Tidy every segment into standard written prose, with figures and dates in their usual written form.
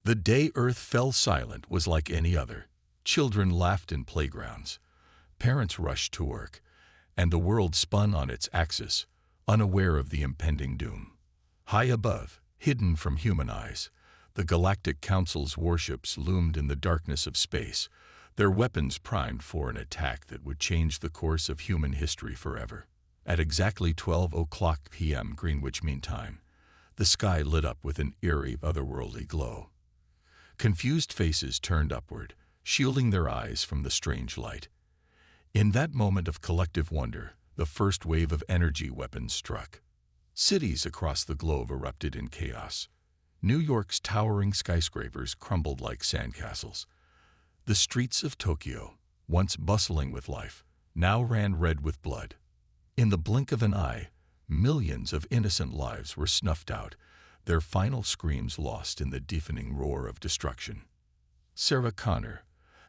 The day Earth fell silent was like any other. Children laughed in playgrounds. Parents rushed to work, and the world spun on its axis, unaware of the impending doom. High above, hidden from human eyes, the Galactic Council's warships loomed in the darkness of space, their weapons primed for an attack that would change the course of human history forever. At exactly 12 p.m. Greenwich Mean Time, the sky lit up with an eerie, otherworldly glow. Confused faces turned upward, shielding their eyes from the strange light. In that moment of collective wonder, the first wave of energy weapons struck. Cities across the globe erupted in chaos. New York's towering skyscrapers crumbled like sandcastles. The streets of Tokyo, once bustling with life, now ran red with blood. In the blink of an eye, millions of innocent lives were snuffed out, their final screams lost in the deafening roar of destruction. Sarah Connor,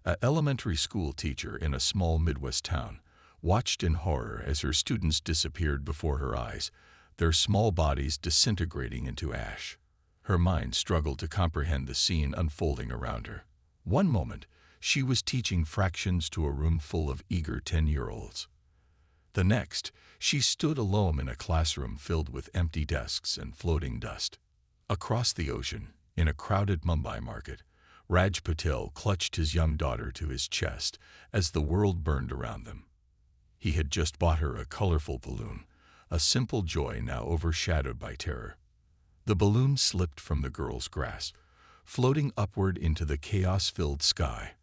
an elementary school teacher in a small Midwest town, watched in horror as her students disappeared before her eyes, their small bodies disintegrating into ash. Her mind struggled to comprehend the scene unfolding around her. One moment, she was teaching fractions to a room full of eager 10-year-olds. The next, she stood alone in a classroom filled with empty desks and floating dust. Across the ocean, in a crowded Mumbai market, Raj Patel clutched his young daughter to his chest as the world burned around them. He had just bought her a colorful balloon, a simple joy now overshadowed by terror. The balloon slipped from the girl's grasp, floating upward into the chaos-filled sky,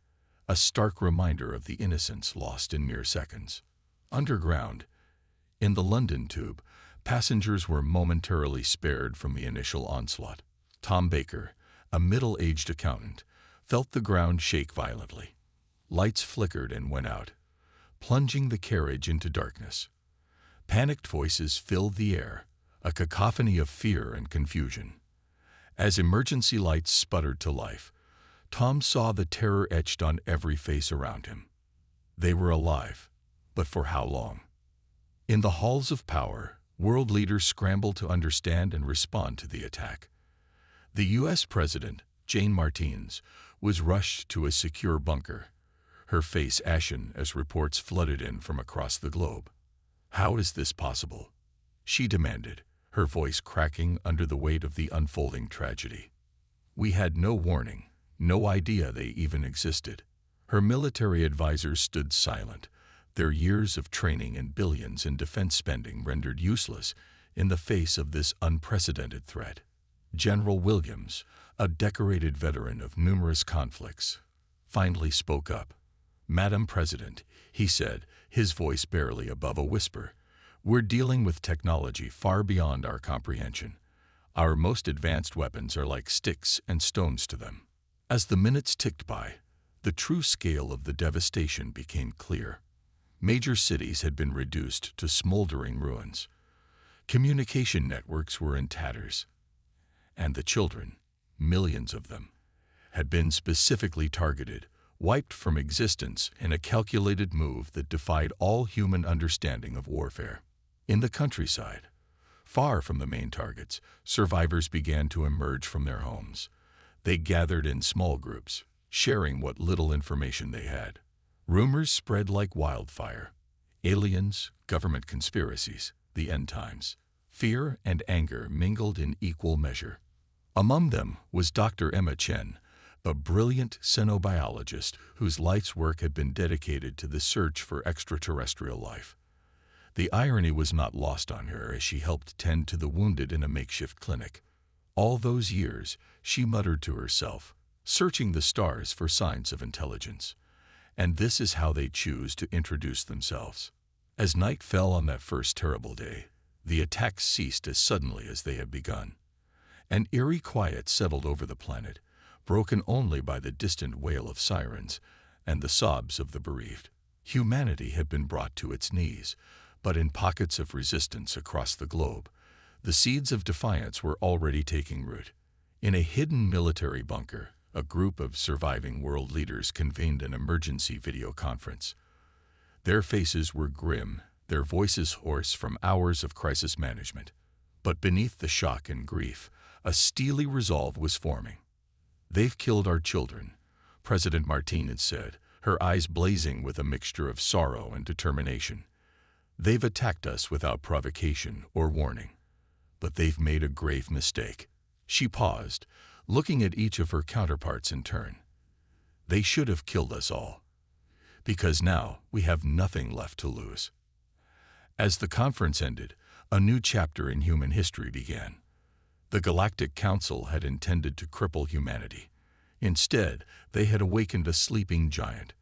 a stark reminder of the innocence lost in mere seconds. Underground, in the London Tube, passengers were momentarily spared from the initial onslaught. Tom Baker, a middle-aged accountant, felt the ground shake violently. Lights flickered and went out, plunging the carriage into darkness. Panicked voices filled the air, a cacophony of fear and confusion. As emergency lights sputtered to life, Tom saw the terror etched on every face around him. They were alive, but for how long? In the halls of power, world leaders scrambled to understand and respond to the attack. The U.S. President, Jane Martins, was rushed to a secure bunker, her face ashen as reports flooded in from across the globe. "How is this possible?" she demanded, her voice cracking under the weight of the unfolding tragedy. "We had no warning, no idea they even existed." Her military advisors stood silent, their years of training and billions in defense spending rendered useless in the face of this unprecedented threat. General Williams, a decorated veteran of numerous conflicts, finally spoke up. "Madam President," he said, his voice barely above a whisper, "we're dealing with technology far beyond our comprehension. Our most advanced weapons are like sticks and stones to them." As the minutes ticked by, the true scale of the devastation became clear. Major cities had been reduced to smoldering ruins. Communication networks were in tatters. And the children, millions of them, had been specifically targeted, wiped from existence in a calculated move that defied all human understanding of warfare. In the countryside, far from the main targets, survivors began to emerge from their homes. They gathered in small groups, sharing what little information they had. Rumors spread like wildfire. Aliens, government conspiracies, the end times. Fear and anger mingled in equal measure. Among them was Dr. Emma Chen, a brilliant xenobiologist whose life's work had been dedicated to the search for extraterrestrial life. The irony was not lost on her as she helped tend to the wounded in a makeshift clinic. All those years, she muttered to herself, searching the stars for signs of intelligence. And this is how they choose to introduce themselves. As night fell on that first terrible day, the attacks ceased as suddenly as they had begun. An eerie quiet settled over the planet, broken only by the distant wail of sirens and the sobs of the bereaved. Humanity had been brought to its knees, but in pockets of resistance across the globe, the seeds of defiance were already taking root. In a hidden military bunker, a group of surviving world leaders convened an emergency video conference. Their faces were grim, their voices hoarse from hours of crisis management. But beneath the shock and grief, a steely resolve was forming. "They've killed our children," President Martinez said, her eyes blazing with a mixture of sorrow and determination. "They've attacked us without provocation or warning. But they've made a grave mistake." She paused, looking at each of her counterparts in turn. "They should have killed us all. Because now we have nothing left to lose." As the conference ended, a new chapter in human history began. The Galactic Council had intended to cripple humanity. Instead, they had awakened a sleeping giant.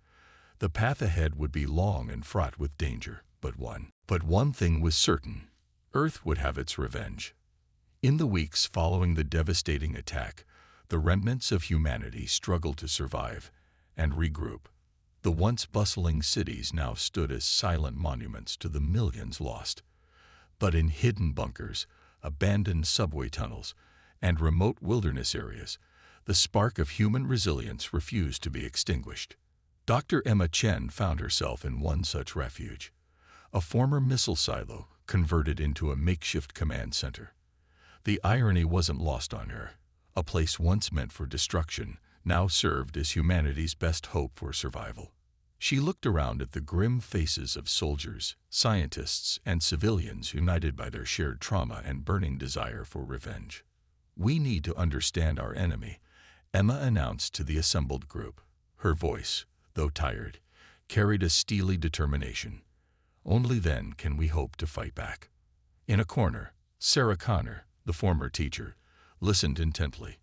The path ahead would be long and fraught with danger, but one thing was certain: Earth would have its revenge. In the weeks following the devastating attack, the remnants of humanity struggled to survive and regroup. The once bustling cities now stood as silent monuments to the millions lost. But in hidden bunkers, abandoned subway tunnels, and remote wilderness areas, the spark of human resilience refused to be extinguished. Dr. Emma Chen found herself in one such refuge, a former missile silo converted into a makeshift command center. The irony wasn't lost on her. A place once meant for destruction now served as humanity's best hope for survival. She looked around at the grim faces of soldiers, scientists, and civilians united by their shared trauma and burning desire for revenge. "We need to understand our enemy," Emma announced to the assembled group. Her voice, though tired, carried a steely determination. "Only then can we hope to fight back." In a corner, Sarah Connor, the former teacher, listened intently.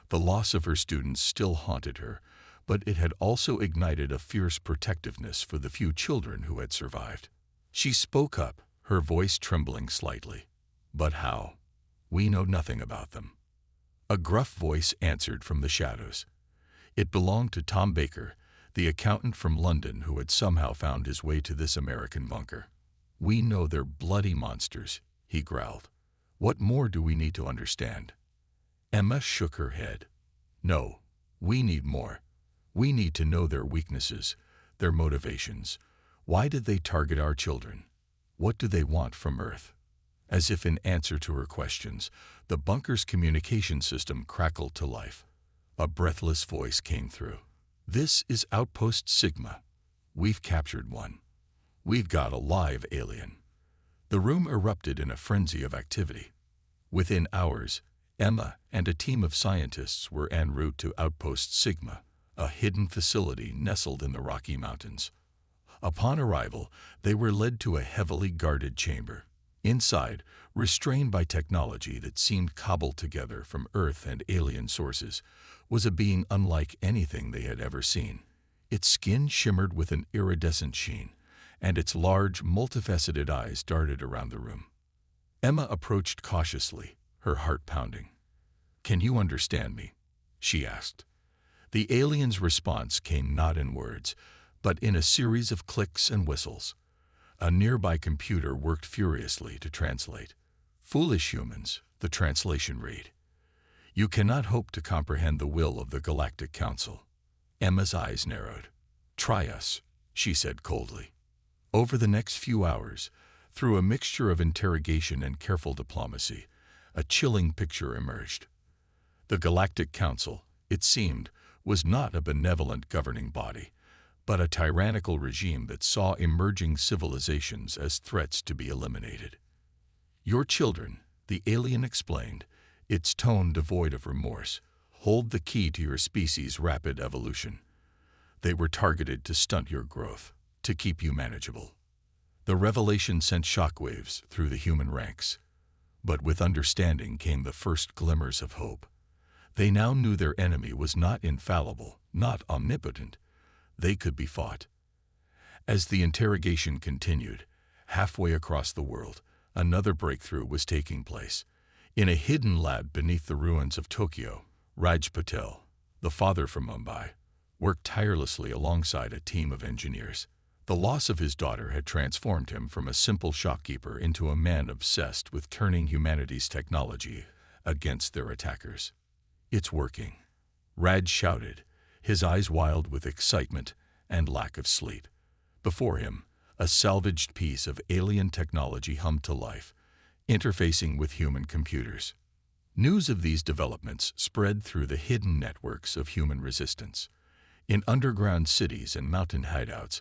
The loss of her students still haunted her, but it had also ignited a fierce protectiveness for the few children who had survived. She spoke up, her voice trembling slightly. "But how? We know nothing about them." A gruff voice answered from the shadows. It belonged to Tom Baker, the accountant from London who had somehow found his way to this American bunker. "We know they're bloody monsters," he growled. "What more do we need to understand?" Emma shook her head. "No, we need more. We need to know their weaknesses, their motivations. Why did they target our children? What do they want from Earth?" As if in answer to her questions, the bunker's communication system crackled to life. A breathless voice came through. "This is Outpost Sigma. We've captured one. We've got a live alien." The room erupted in a frenzy of activity. Within hours, Emma and a team of scientists were en route to Outpost Sigma, a hidden facility nestled in the Rocky Mountains. Upon arrival, they were led to a heavily guarded chamber. Inside, restrained by technology that seemed cobbled together from Earth and alien sources, was a being unlike anything they had ever seen. Its skin shimmered with an iridescent sheen, and its large, multifaceted eyes darted around the room. Emma approached cautiously, her heart pounding. "Can you understand me?" she asked. The alien's response came not in words, but in a series of clicks and whistles. A nearby computer worked furiously to translate. "Foolish humans," the translation read. "You cannot hope to comprehend the will of the Galactic Council." Emma's eyes narrowed. "Try us," she said coldly. Over the next few hours, through a mixture of interrogation and careful diplomacy, a chilling picture emerged. The Galactic Council, it seemed, was not a benevolent governing body, but a tyrannical regime that saw emerging civilizations as threats to be eliminated. "Your children," the alien explained, its tone devoid of remorse, "hold the key to your species' rapid evolution. They were targeted to stunt your growth, to keep you manageable." The revelation sent shockwaves through the human ranks. But with understanding came the first glimmers of hope. They now knew their enemy was not infallible, not omnipotent. They could be fought. As the interrogation continued, halfway across the world, another breakthrough was taking place. In a hidden lab beneath the ruins of Tokyo, Raj Patel, the father from Mumbai, worked tirelessly alongside a team of engineers. The loss of his daughter had transformed him from a simple shopkeeper into a man obsessed with turning humanity's technology against their attackers. "It's working," Raj shouted, his eyes wild with excitement and lack of sleep. Before him, a salvaged piece of alien technology hummed to life, interfacing with human computers. News of these developments spread through the hidden networks of human resistance. In underground cities and mountain hideouts,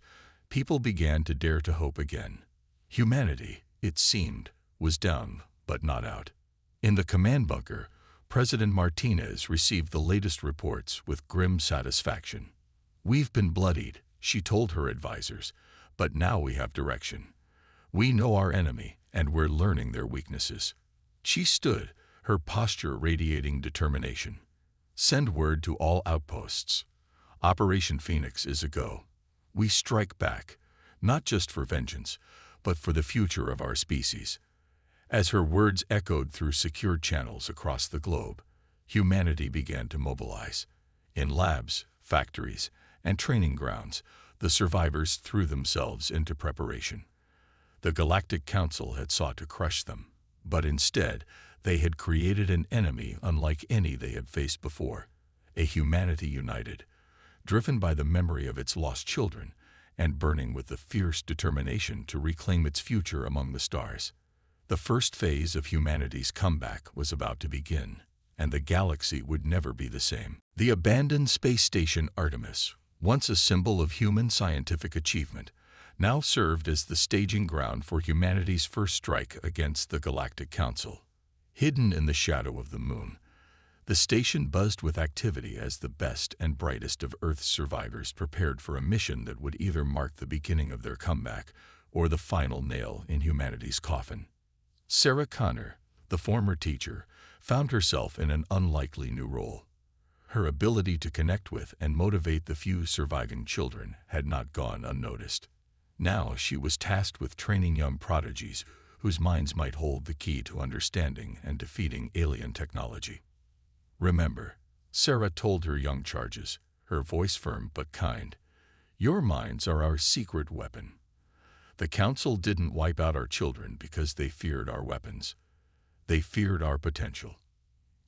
people began to dare to hope again. Humanity, it seemed, was down, but not out. In the command bunker, President Martinez received the latest reports with grim satisfaction. "We've been bloodied," she told her advisors, "but now we have direction. We know our enemy, and we're learning their weaknesses." She stood, her posture radiating determination. "Send word to all outposts. Operation Phoenix is a go. We strike back, not just for vengeance, but for the future of our species." As her words echoed through secured channels across the globe, humanity began to mobilize. In labs, factories, and training grounds, the survivors threw themselves into preparation. The Galactic Council had sought to crush them, but instead, they had created an enemy unlike any they had faced before, a humanity united, driven by the memory of its lost children and burning with the fierce determination to reclaim its future among the stars. The first phase of humanity's comeback was about to begin, and the galaxy would never be the same. The abandoned space station Artemis, once a symbol of human scientific achievement, now served as the staging ground for humanity's first strike against the Galactic Council. Hidden in the shadow of the moon, the station buzzed with activity as the best and brightest of Earth's survivors prepared for a mission that would either mark the beginning of their comeback or the final nail in humanity's coffin. Sarah Connor, the former teacher, found herself in an unlikely new role. Her ability to connect with and motivate the few surviving children had not gone unnoticed. Now she was tasked with training young prodigies whose minds might hold the key to understanding and defeating alien technology. "Remember," Sarah told her young charges, her voice firm but kind, "your minds are our secret weapon. The Council didn't wipe out our children because they feared our weapons. They feared our potential."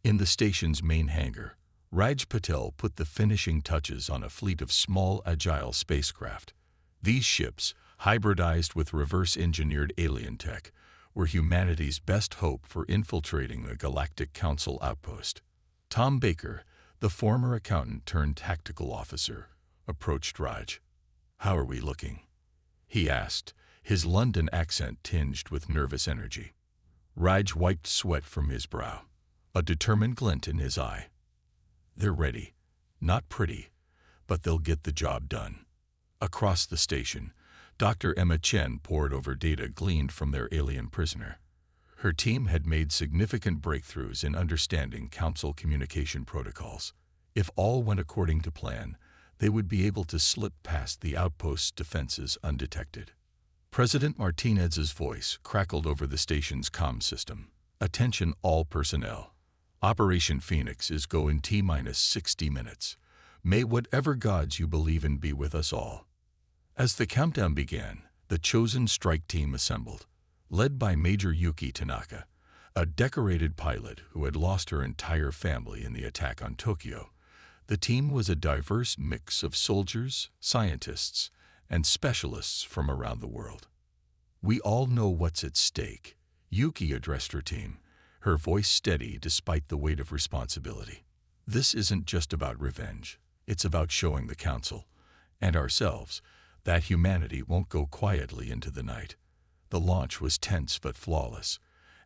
In the station's main hangar, Raj Patel put the finishing touches on a fleet of small, agile spacecraft. These ships, hybridized with reverse-engineered alien tech, were humanity's best hope for infiltrating the Galactic Council outpost. Tom Baker, the former accountant turned tactical officer, approached Raj. "How are we looking?" he asked, his London accent tinged with nervous energy. Raj wiped sweat from his brow, a determined glint in his eye. "They're ready. Not pretty, but they'll get the job done." Across the station, Dr. Emma Chen pored over data gleaned from their alien prisoner. Her team had made significant breakthroughs in understanding Council communication protocols. If all went according to plan, they would be able to slip past the outpost's defenses undetected. President Martinez's voice crackled over the station's comm system. "Attention all personnel. Operation Phoenix is go in T-minus 60 minutes. May whatever gods you believe in be with us all." As the countdown began, the chosen strike team assembled, led by Major Yuki Tanaka, a decorated pilot who had lost her entire family in the attack on Tokyo. The team was a diverse mix of soldiers, scientists, and specialists from around the world. "We all know what's at stake," Yuki addressed her team, her voice steady despite the weight of responsibility. "This isn't just about revenge. It's about showing the Council, and ourselves, that humanity won't go quietly into the night." The launch was tense but flawless.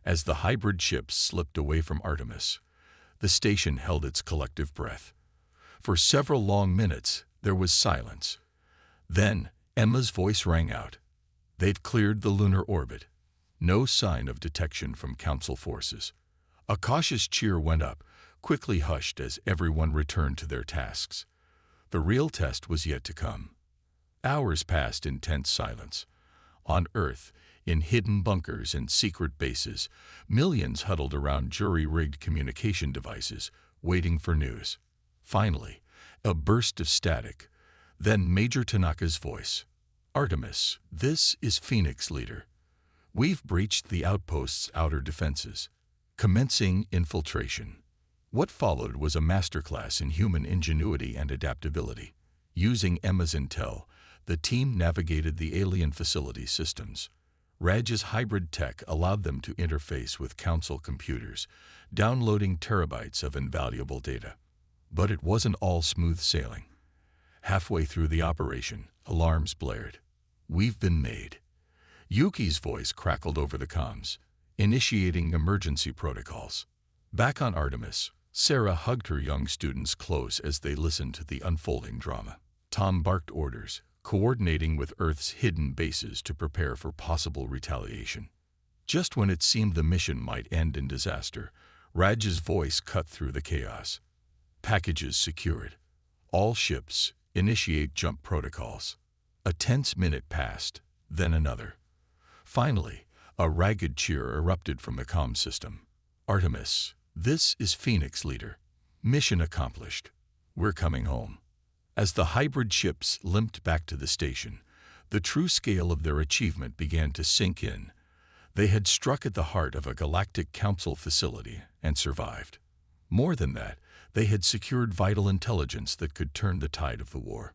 As the hybrid ships slipped away from Artemis, the station held its collective breath. For several long minutes, there was silence. Then, Emma's voice rang out. They'd cleared the lunar orbit. No sign of detection from Council forces. A cautious cheer went up, quickly hushed as everyone returned to their tasks. The real test was yet to come. Hours passed in tense silence. On Earth, in hidden bunkers and secret bases, millions huddled around jury-rigged communication devices, waiting for news. Finally, a burst of static. Then Major Tanaka's voice. "Artemis, this is Phoenix, leader. We've breached the outpost's outer defenses, commencing infiltration." What followed was a masterclass in human ingenuity and adaptability. Using Emma's intel, the team navigated the alien facility systems. Raj's hybrid tech allowed them to interface with Council computers, downloading terabytes of invaluable data. But it wasn't all smooth sailing. Halfway through the operation, alarms blared. "We've been made." Yuki's voice crackled over the comms, initiating emergency protocols. Back on Artemis, Sarah hugged her young students close as they listened to the unfolding drama. Tom barked orders, coordinating with Earth's hidden bases to prepare for possible retaliation. Just when it seemed the mission might end in disaster, Raj's voice cut through the chaos. "Packages secured. All ships, initiate jump protocols." A tense minute passed, then another. Finally, a ragged cheer erupted from the comm system. "Artemis, this is Phoenix, leader. Mission accomplished. We're coming home." As the hybrid ships limped back to the station, the true scale of their achievement began to sink in. They had struck at the heart of a Galactic Council facility and survived. More than that, they had secured vital intelligence that could turn the tide of the war.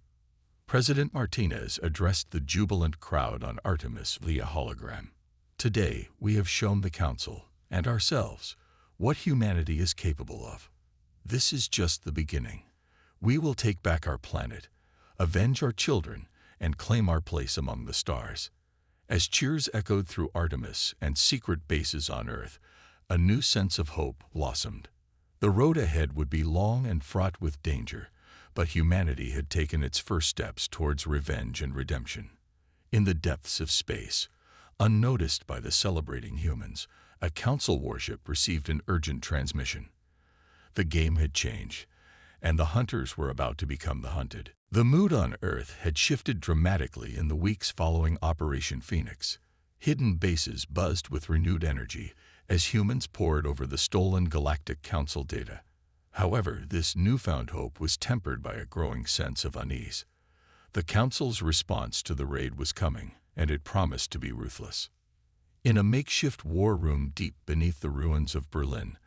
President Martinez addressed the jubilant crowd on Artemis via hologram. "Today, we have shown the Council, and ourselves, what humanity is capable of. This is just the beginning. We will take back our planet, avenge our children, and claim our place among the stars." As cheers echoed through Artemis and secret bases on Earth, a new sense of hope blossomed. The road ahead would be long and fraught with danger, but humanity had taken its first steps towards revenge and redemption. In the depths of space, unnoticed by the celebrating humans, a Council warship received an urgent transmission. The game had changed, and the hunters were about to become the hunted. The mood on Earth had shifted dramatically in the weeks following Operation Phoenix. Hidden bases buzzed with renewed energy as humans pored over the stolen Galactic Council data. However, this newfound hope was tempered by a growing sense of unease. The Council's response to the raid was coming, and it promised to be ruthless. In a makeshift war room deep beneath the ruins of Berlin,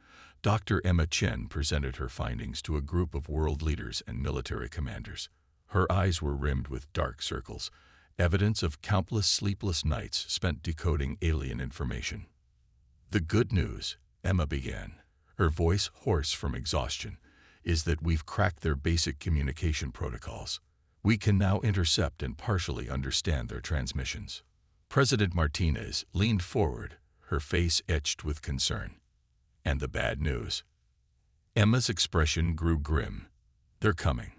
Dr. Emma Chen presented her findings to a group of world leaders and military commanders. Her eyes were rimmed with dark circles, evidence of countless sleepless nights spent decoding alien information. "The good news," Emma began, her voice hoarse from exhaustion, "is that we've cracked their basic communication protocols. We can now intercept and partially understand their transmissions." President Martinez leaned forward, her face etched with concern. "And the bad news?" Emma's expression grew grim. "They're coming.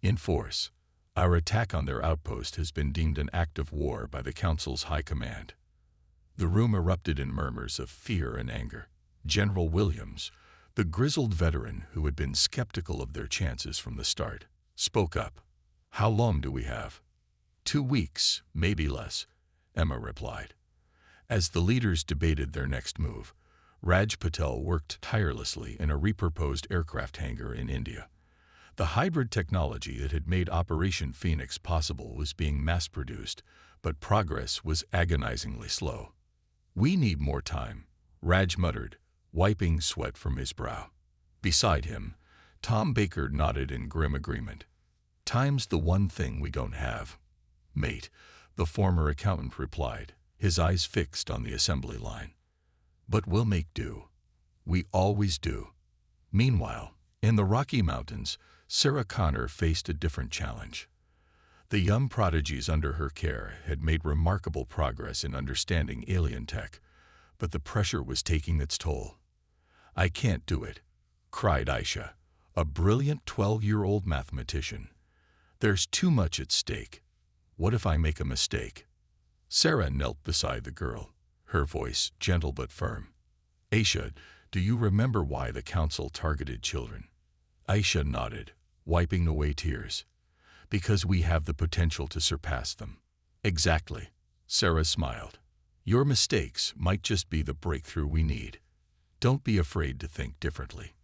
In force. Our attack on their outpost has been deemed an act of war by the Council's high command." The room erupted in murmurs of fear and anger. General Williams, the grizzled veteran who had been skeptical of their chances from the start, spoke up. "How long do we have?" 2 weeks, maybe less," Emma replied. As the leaders debated their next move, Raj Patel worked tirelessly in a repurposed aircraft hangar in India. The hybrid technology that had made Operation Phoenix possible was being mass-produced, but progress was agonizingly slow. "We need more time," Raj muttered, wiping sweat from his brow. Beside him, Tom Baker nodded in grim agreement. "Time's the one thing we don't have." "Mate," the former accountant replied, his eyes fixed on the assembly line. "But we'll make do. We always do." Meanwhile, in the Rocky Mountains, Sarah Connor faced a different challenge. The young prodigies under her care had made remarkable progress in understanding alien tech, but the pressure was taking its toll. "I can't do it," cried Aisha, a brilliant 12-year-old mathematician. "There's too much at stake. What if I make a mistake?" Sarah knelt beside the girl, her voice gentle but firm. "Aisha, do you remember why the Council targeted children?" Aisha nodded, wiping away tears. "Because we have the potential to surpass them." "Exactly," Sarah smiled. "Your mistakes might just be the breakthrough we need. Don't be afraid to think differently."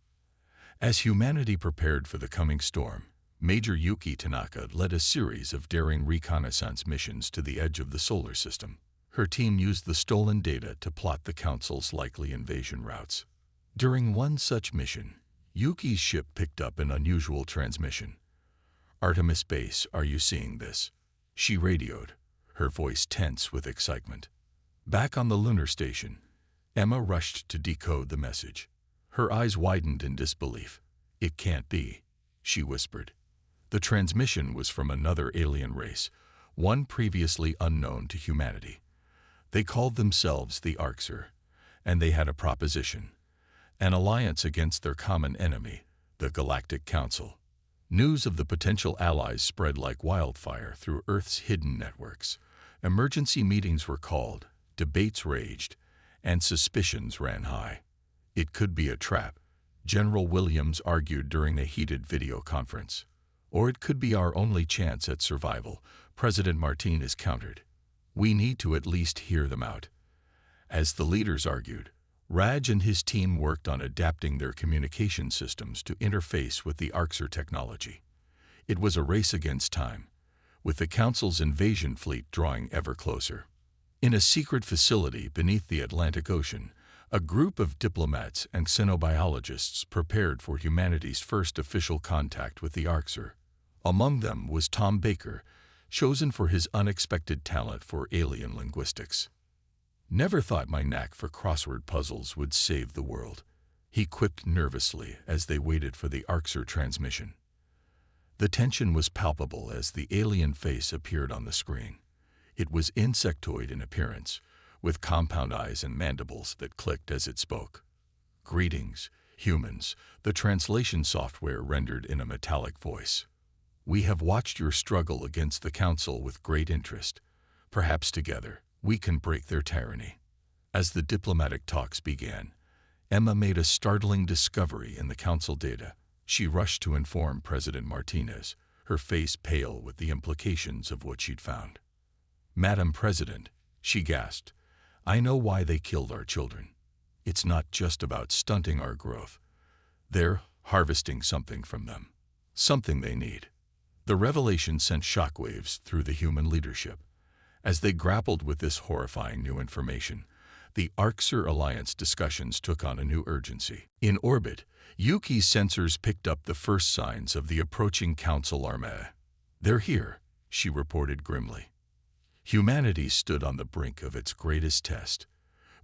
As humanity prepared for the coming storm, Major Yuki Tanaka led a series of daring reconnaissance missions to the edge of the solar system. Her team used the stolen data to plot the Council's likely invasion routes. During one such mission, Yuki's ship picked up an unusual transmission. "Artemis Base, are you seeing this?" She radioed, her voice tense with excitement. Back on the lunar station, Emma rushed to decode the message. Her eyes widened in disbelief. "It can't be," she whispered. The transmission was from another alien race, one previously unknown to humanity. They called themselves the Orcs, and they had a proposition: an alliance against their common enemy, the Galactic Council. News of the potential allies spread like wildfire through Earth's hidden networks. Emergency meetings were called, debates raged, and suspicions ran high. "It could be a trap," General Williams argued during a heated video conference. "Or it could be our only chance at survival," President Martinez countered. "We need to at least hear them out." As the leaders argued, Raj and his team worked on adapting their communication systems to interface with the Orcs technology. It was a race against time, with the Council's invasion fleet drawing ever closer. In a secret facility beneath the Atlantic Ocean, a group of diplomats and xenobiologists prepared for humanity's first official contact with the Orcs. Among them was Tom Baker, chosen for his unexpected talent for alien linguistics. "Never thought my knack for crossword puzzles would save the world," he quipped nervously as they waited for the Orcs transmission. The tension was palpable as the alien face appeared on the screen. It was insectoid in appearance, with compound eyes and mandibles that clicked as it spoke. "Greetings, humans," the translation software rendered in a metallic voice. "We have watched your struggle against the Council with great interest. Perhaps together, we can break their tyranny." As the diplomatic talks began, Emma made a startling discovery in the Council data. She rushed to inform President Martinez, her face pale with the implications of what she'd found. "Madam President," she gasped, "I know why they killed our children. It's not just about stunting our growth. They're harvesting something from them, something they need." The revelation sent shockwaves through the human leadership. As they grappled with this horrifying new information, the Orcs Alliance discussions took on a new urgency. In orbit, Yuki's sensors picked up the first signs of the approaching Council armada. "They're here," she reported grimly. Humanity stood on the brink of its greatest test.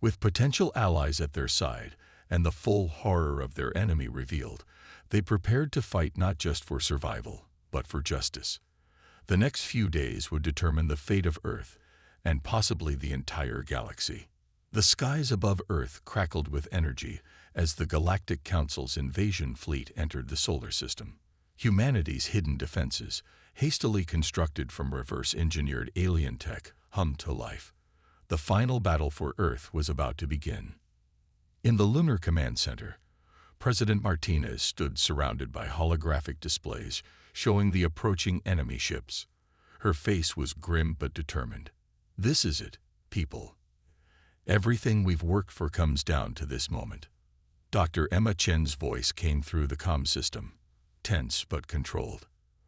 With potential allies at their side and the full horror of their enemy revealed, they prepared to fight not just for survival, but for justice. The next few days would determine the fate of Earth and possibly the entire galaxy. The skies above Earth crackled with energy as the Galactic Council's invasion fleet entered the solar system. Humanity's hidden defenses, hastily constructed from reverse-engineered alien tech, hummed to life. The final battle for Earth was about to begin. In the Lunar Command Center, President Martinez stood surrounded by holographic displays showing the approaching enemy ships. Her face was grim but determined. "This is it, people. Everything we've worked for comes down to this moment." Dr. Emma Chen's voice came through the comm system, tense but controlled.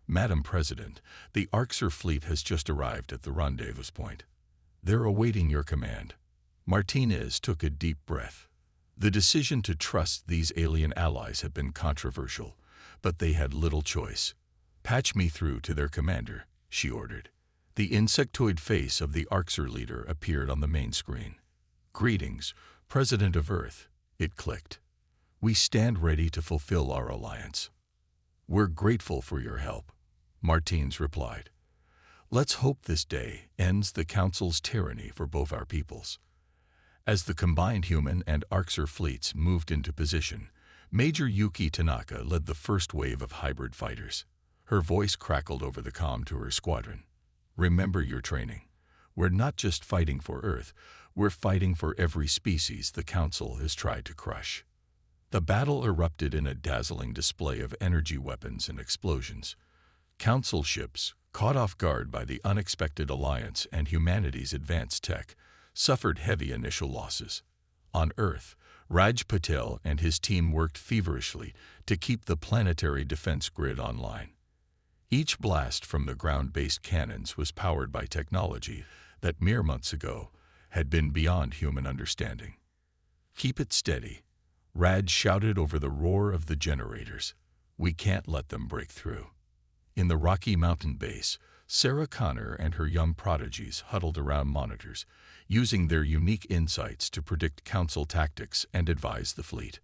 "Madam President, the Orcs fleet has just arrived at the rendezvous point. They're awaiting your command." Martinez took a deep breath. The decision to trust these alien allies had been controversial, but they had little choice. "Patch me through to their commander," she ordered. The insectoid face of the Orcs leader appeared on the main screen. "Greetings, President of Earth," it clicked. "We stand ready to fulfill our alliance." "We're grateful for your help," Martinez replied. "Let's hope this day ends the Council's tyranny for both our peoples." As the combined human and Orcs fleets moved into position, Major Yuki Tanaka led the first wave of hybrid fighters. Her voice crackled over the comm to her squadron. "Remember your training. We're not just fighting for Earth, we're fighting for every species the Council has tried to crush." The battle erupted in a dazzling display of energy weapons and explosions. Council ships, caught off guard by the unexpected alliance and humanity's advanced tech, suffered heavy initial losses. On Earth, Raj Patel and his team worked feverishly to keep the planetary defense grid online. Each blast from the ground-based cannons was powered by technology that mere months ago had been beyond human understanding. "Keep it steady," Raj shouted over the roar of the generators. "We can't let them break through." In the Rocky Mountain base, Sarah Connor and her young prodigies huddled around monitors, using their unique insights to predict council tactics and advise the fleet.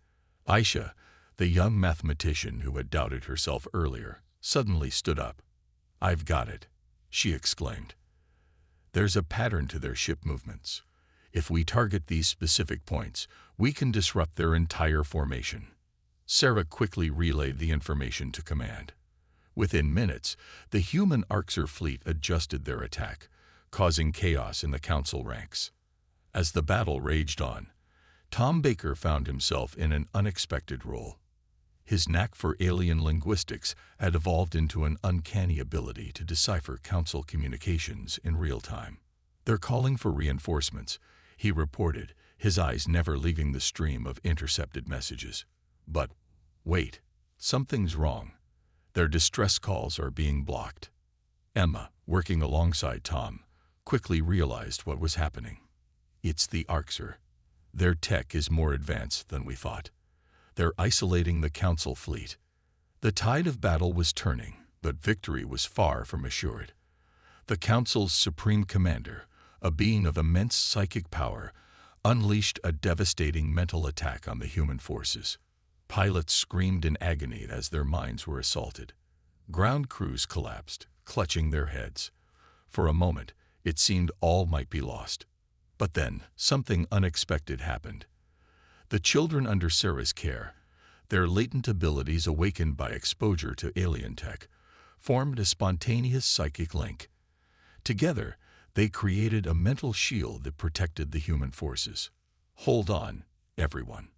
Aisha, the young mathematician who had doubted herself earlier, suddenly stood up. "I've got it," she exclaimed. "There's a pattern to their ship movements. If we target these specific points, we can disrupt their entire formation." Sarah quickly relayed the information to command. Within minutes, the human Orcs fleet adjusted their attack, causing chaos in the council ranks. As the battle raged on, Tom Baker found himself in an unexpected role. His knack for alien linguistics had evolved into an uncanny ability to decipher council communications in real time. "They're calling for reinforcements," he reported, his eyes never leaving the stream of intercepted messages. "But wait, something's wrong. Their distress calls are being blocked." Emma, working alongside Tom, quickly realized what was happening. "It's the Orcs. Their tech is more advanced than we thought. They're isolating the council fleet." The tide of battle was turning, but victory was far from assured. The council's supreme commander, a being of immense psychic power, unleashed a devastating mental attack on the human forces. Pilots screamed in agony as their minds were assaulted. Ground crews collapsed, clutching their heads. For a moment, it seemed all might be lost. But then, something unexpected happened. The children under Sarah's care, their latent abilities awakened by exposure to alien tech, formed a spontaneous psychic link. Together, they created a mental shield that protected the human forces. "Hold on, everyone,"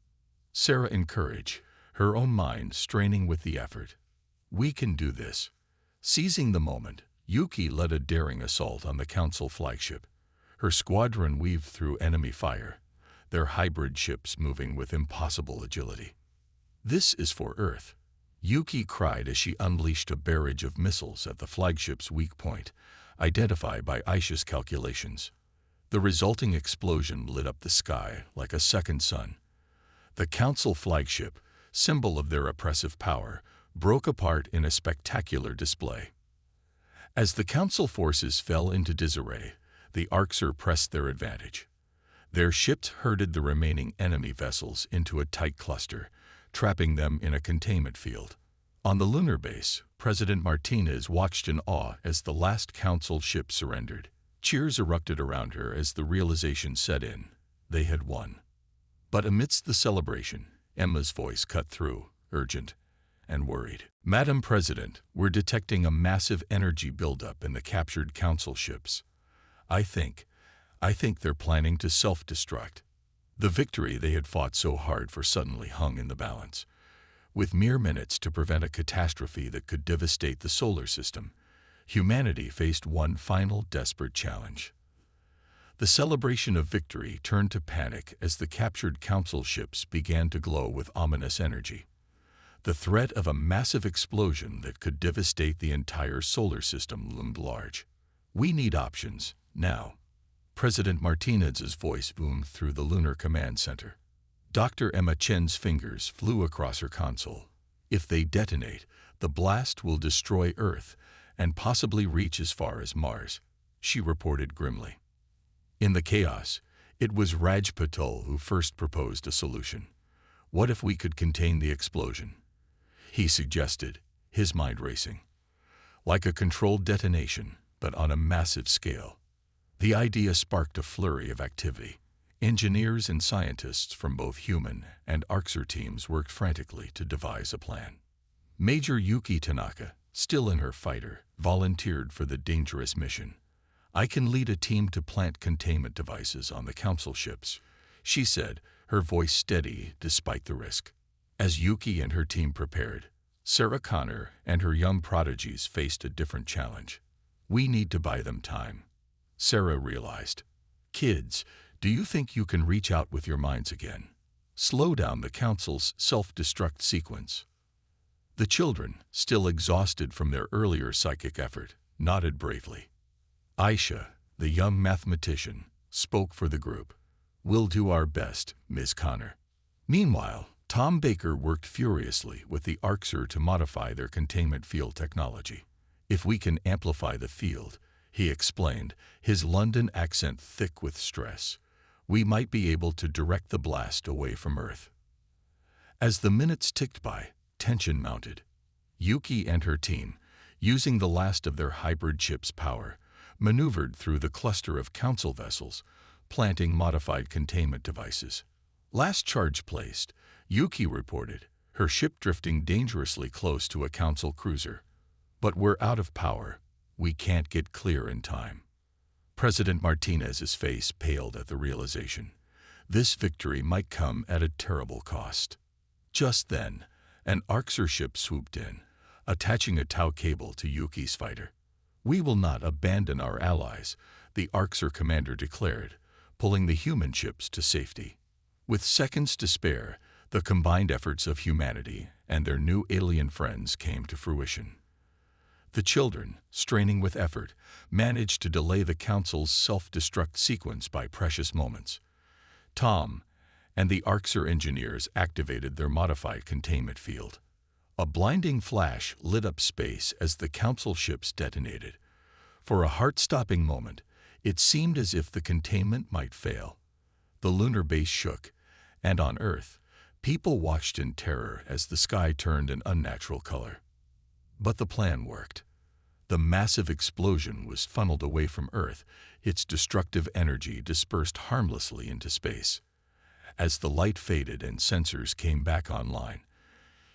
Sarah encouraged, her own mind straining with the effort. "We can do this." Seizing the moment, Yuki led a daring assault on the council flagship. Her squadron weaved through enemy fire, their hybrid ships moving with impossible agility. "This is for Earth," Yuki cried as she unleashed a barrage of missiles at the flagship's weak point, identified by Aisha's calculations. The resulting explosion lit up the sky like a second sun. The council flagship, symbol of their oppressive power, broke apart in a spectacular display. As the council forces fell into disarray, the Orcs pressed their advantage. Their ships herded the remaining enemy vessels into a tight cluster, trapping them in a containment field. On the lunar base, President Martinez watched in awe as the last council ship surrendered. Cheers erupted around her as the realization set in. They had won. But amidst the celebration, Emma's voice cut through, urgent and worried. "Madam President, we're detecting a massive energy buildup in the captured council ships. I think they're planning to self-destruct." The victory they had fought so hard for suddenly hung in the balance. With mere minutes to prevent a catastrophe that could devastate the solar system, humanity faced one final desperate challenge. The celebration of victory turned to panic as the captured council ships began to glow with ominous energy. The threat of a massive explosion that could devastate the entire solar system loomed large. "We need options, now." President Martinez's voice boomed through the Lunar Command Center. Dr. Emma Chen's fingers flew across her console. "If they detonate, the blast will destroy Earth and possibly reach as far as Mars," she reported grimly. In the chaos, it was Raj Patel who first proposed a solution. "What if we could contain the explosion?" he suggested, his mind racing. "Like a controlled detonation, but on a massive scale." The idea sparked a flurry of activity. Engineers and scientists from both human and Orcs teams worked frantically to devise a plan. Major Yuki Tanaka, still in her fighter, volunteered for the dangerous mission. "I can lead a team to plant containment devices on the council ships," she said, her voice steady despite the risk. As Yuki and her team prepared, Sarah Connor and her young prodigies faced a different challenge. "We need to buy them time," Sarah realized. "Kids, do you think you can reach out with your minds again? Slow down the council's self-destruct sequence." The children, still exhausted from their earlier psychic effort, nodded bravely. Aisha, the young mathematician, spoke for the group. "We'll do our best, Ms. Connor." Meanwhile, Tom Baker worked furiously with the Orcs to modify their containment field technology. If we can amplify the field, he explained, his London accent thick with stress, we might be able to direct the blast away from Earth. As the minutes ticked by, tension mounted. Yuki and her team, using the last of their hybrid ship's power, maneuvered through the cluster of Council vessels, planting modified containment devices. Last charge placed, Yuki reported, her ship drifting dangerously close to a Council cruiser. But we're out of power. We can't get clear in time. President Martinez's face paled at the realization. This victory might come at a terrible cost. Just then, an Orcs ship swooped in, attaching a tow cable to Yuki's fighter. We will not abandon our allies, the Orcs commander declared, pulling the human ships to safety. With seconds to spare, the combined efforts of humanity and their new alien friends came to fruition. The children, straining with effort, managed to delay the Council's self-destruct sequence by precious moments. Tom and the Orcs engineers activated their modified containment field. A blinding flash lit up space as the Council ships detonated. For a heart-stopping moment, it seemed as if the containment might fail. The lunar base shook, and on Earth, people watched in terror as the sky turned an unnatural color. But the plan worked. The massive explosion was funneled away from Earth, its destructive energy dispersed harmlessly into space. As the light faded and sensors came back online,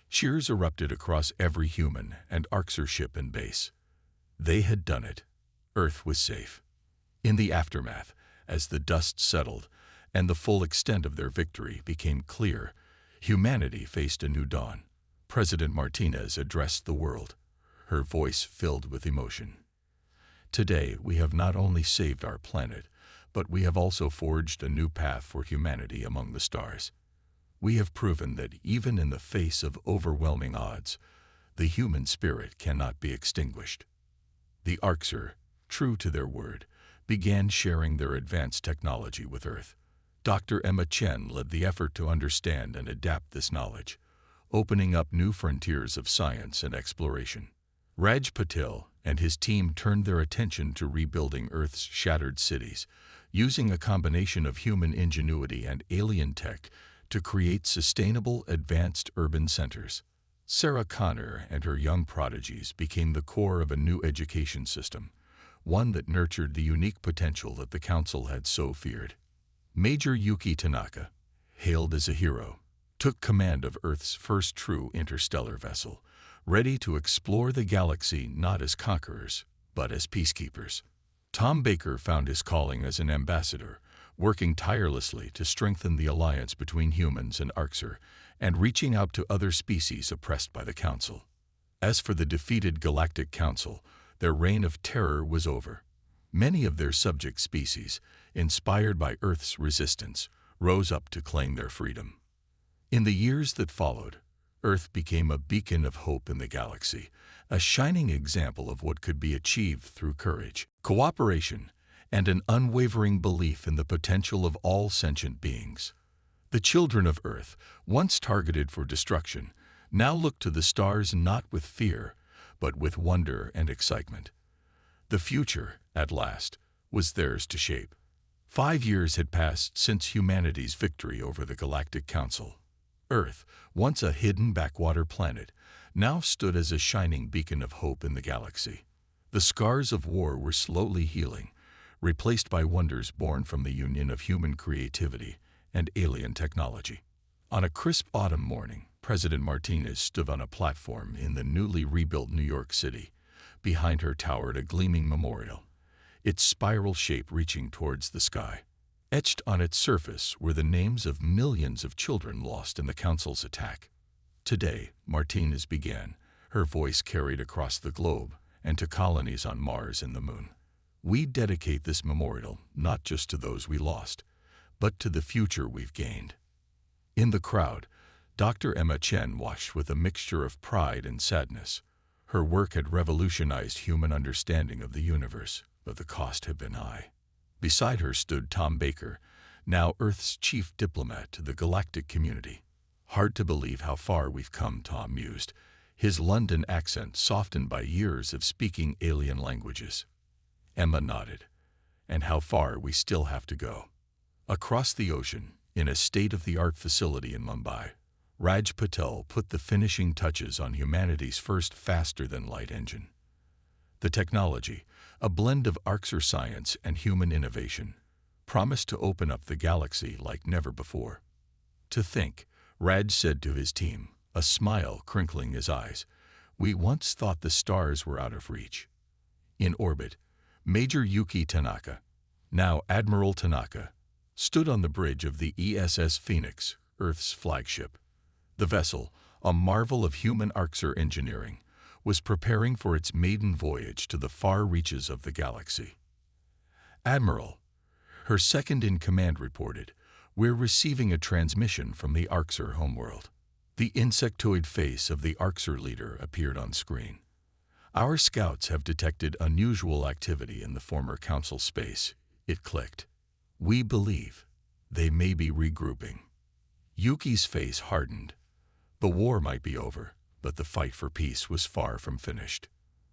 cheers erupted across every human and Orcs ship and base. They had done it. Earth was safe. In the aftermath, as the dust settled and the full extent of their victory became clear, humanity faced a new dawn. President Martinez addressed the world, her voice filled with emotion. Today, we have not only saved our planet, but we have also forged a new path for humanity among the stars. We have proven that even in the face of overwhelming odds, the human spirit cannot be extinguished. The Orcs, true to their word, began sharing their advanced technology with Earth. Dr. Emma Chen led the effort to understand and adapt this knowledge, opening up new frontiers of science and exploration. Raj Patel and his team turned their attention to rebuilding Earth's shattered cities, using a combination of human ingenuity and alien tech to create sustainable, advanced urban centers. Sarah Connor and her young prodigies became the core of a new education system, one that nurtured the unique potential that the Council had so feared. Major Yuki Tanaka, hailed as a hero, took command of Earth's first true interstellar vessel, ready to explore the galaxy not as conquerors, but as peacekeepers. Tom Baker found his calling as an ambassador, working tirelessly to strengthen the alliance between humans and Orcs, and reaching out to other species oppressed by the Council. As for the defeated Galactic Council, their reign of terror was over. Many of their subject species, inspired by Earth's resistance, rose up to claim their freedom. In the years that followed, Earth became a beacon of hope in the galaxy, a shining example of what could be achieved through courage, cooperation, and an unwavering belief in the potential of all sentient beings. The children of Earth, once targeted for destruction, now looked to the stars not with fear, but with wonder and excitement. The future, at last, was theirs to shape. 5 years had passed since humanity's victory over the Galactic Council. Earth, once a hidden backwater planet, now stood as a shining beacon of hope in the galaxy. The scars of war were slowly healing, replaced by wonders born from the union of human creativity and alien technology. On a crisp autumn morning, President Martinez stood on a platform in the newly rebuilt New York City. Behind her towered a gleaming memorial, its spiral shape reaching towards the sky. Etched on its surface were the names of millions of children lost in the Council's attack. Today, Martinez began, her voice carried across the globe and to colonies on Mars and the Moon. We dedicate this memorial not just to those we lost, but to the future we've gained. In the crowd, Dr. Emma Chen watched with a mixture of pride and sadness. Her work had revolutionized human understanding of the universe, but the cost had been high. Beside her stood Tom Baker, now Earth's chief diplomat to the galactic community. Hard to believe how far we've come, Tom mused, his London accent softened by years of speaking alien languages. Emma nodded. And how far we still have to go. Across the ocean, in a state-of-the-art facility in Mumbai, Raj Patel put the finishing touches on humanity's first faster-than-light engine. The technology, a blend of Arxer science and human innovation, promised to open up the galaxy like never before. To think, Raj said to his team, a smile crinkling his eyes, we once thought the stars were out of reach. In orbit, Major Yuki Tanaka, now Admiral Tanaka, stood on the bridge of the ESS Phoenix, Earth's flagship. The vessel, a marvel of human Arxer engineering, was preparing for its maiden voyage to the far reaches of the galaxy. Admiral, her second-in-command reported, we're receiving a transmission from the Arxer homeworld. The insectoid face of the Arxer leader appeared on screen. Our scouts have detected unusual activity in the former Council space, it clicked. We believe they may be regrouping. Yuki's face hardened. The war might be over, but the fight for peace was far from finished.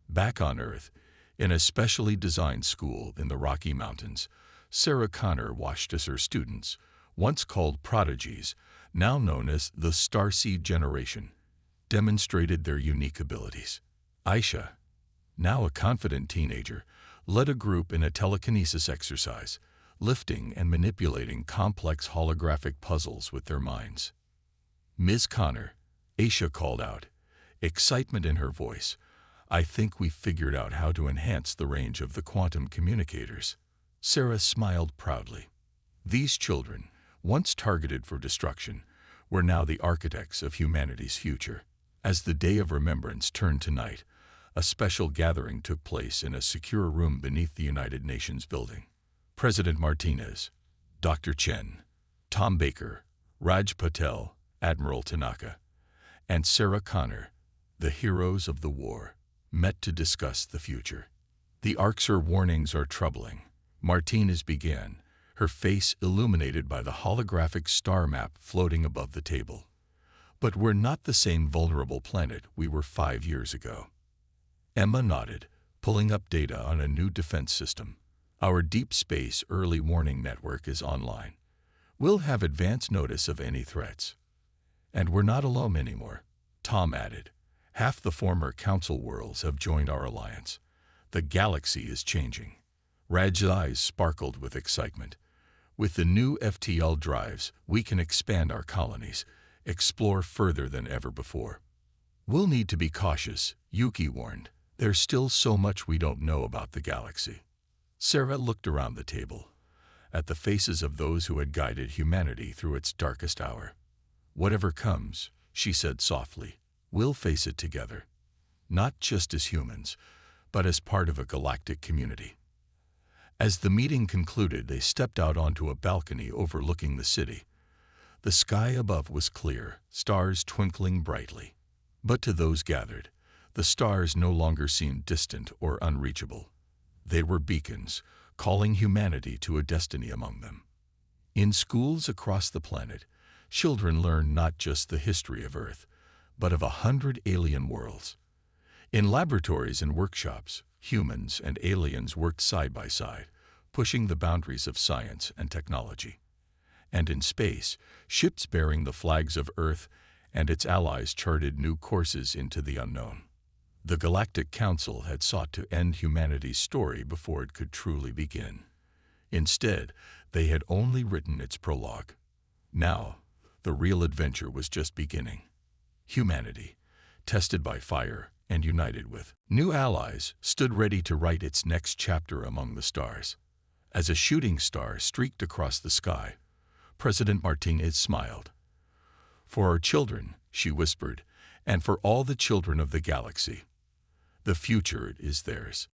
Back on Earth, in a specially designed school in the Rocky Mountains, Sarah Connor watched as her students, once called prodigies, now known as the Starseed Generation, demonstrated their unique abilities. Aisha, now a confident teenager, led a group in a telekinesis exercise, lifting and manipulating complex holographic puzzles with their minds. Ms. Connor, Aisha called out, excitement in her voice, I think we've figured out how to enhance the range of the quantum communicators. Sarah smiled proudly. These children, once targeted for destruction, were now the architects of humanity's future. As the day of remembrance turned to night, a special gathering took place in a secure room beneath the United Nations building. President Martinez, Dr. Chen, Tom Baker, Raj Patel, Admiral Tanaka, and Sarah Connor, the heroes of the war, met to discuss the future. The Arxer warnings are troubling, Martinez began, her face illuminated by the holographic star map floating above the table. But we're not the same vulnerable planet we were 5 years ago. Emma nodded, pulling up data on a new defense system. Our deep space early warning network is online. We'll have advance notice of any threats. And we're not alone anymore, Tom added. Half the former Council worlds have joined our alliance. The galaxy is changing. Raj's eyes sparkled with excitement. With the new FTL drives, we can expand our colonies, explore further than ever before. We'll need to be cautious, Yuki warned. There's still so much we don't know about the galaxy. Sarah looked around the table, at the faces of those who had guided humanity through its darkest hour. Whatever comes, she said softly, we'll face it together. Not just as humans, but as part of a galactic community. As the meeting concluded, they stepped out onto a balcony overlooking the city. The sky above was clear, stars twinkling brightly. But to those gathered, the stars no longer seemed distant or unreachable. They were beacons, calling humanity to a destiny among them. In schools across the planet, children learn not just the history of Earth, but of 100 alien worlds. In laboratories and workshops, humans and aliens worked side by side, pushing the boundaries of science and technology. And in space, ships bearing the flags of Earth and its allies charted new courses into the unknown. The Galactic Council had sought to end humanity's story before it could truly begin. Instead, they had only written its prologue. Now, the real adventure was just beginning. Humanity, tested by fire and united with new allies, stood ready to write its next chapter among the stars. As a shooting star streaked across the sky, President Martinez smiled. For our children, she whispered, and for all the children of the galaxy, the future is theirs.